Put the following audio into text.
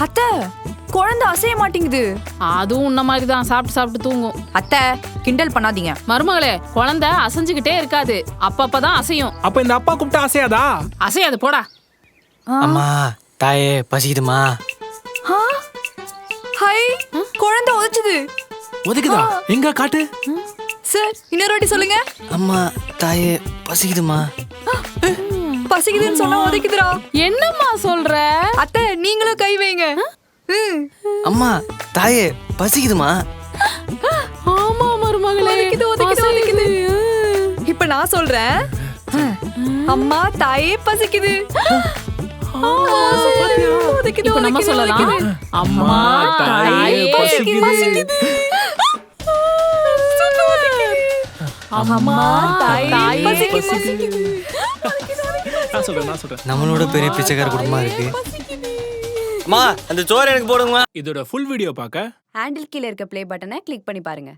அத்தை குழந்தை அசைய மாட்டேங்குது. அதுவும் உன்ன மாதிரி தான் சாப்பிட்டு சாப்பிட்டு தூங்கும். அத்தை கிண்டல் பண்ணாதீங்க. மருமகளே, குழந்தை அசைஞ்சுக்கிட்டே இருக்காது, அப்பப்பதான் அசையும். அப்ப இந்த அப்பா கூப்பிட்டா அசையாதா? அசையாது, போடா. அம்மா தாயே பசிக்குதுமா. ஹை, குழந்தை உதைச்சுது. ஒதுக்குதா? எங்க காட்டு. சார் இன்னொரு வாட்டி சொல்லுங்க. அம்மா தாயே பசிக்குதுமா. பசிக்குதுன்னு சொன்னா உதைக்குதுடா. என்னம்மா சொல்ற? அத்தை நீங்களும் கை வைங்க. அம்மா தாயே பசிக்குதுமா. ஆமா மருமகளே, உதைக்குது, உதைக்குது, உதைக்குது. இப்ப நான் சொல்றேன். அம்மா தாயே பசிக்குது. உதைக்குது, இப்ப நம்ம உதைக்குது, சொல்லலாம். உதைக்குது. அம்மா தாயே பசிக்குது. அம்மா தாயே பசிக்குது. நான் சொல்றேன். நம்மளோட பெரிய பிச்சைக்கார குடும்பமா இருக்கு. அம்மா அந்த சோறு எனக்கு போடுங்கம்மா. இதோட ஃபுல் வீடியோ பார்க்க ஹேண்டில் கீழ இருக்க ப்ளே பட்டனை கிளிக் பண்ணி பாருங்க.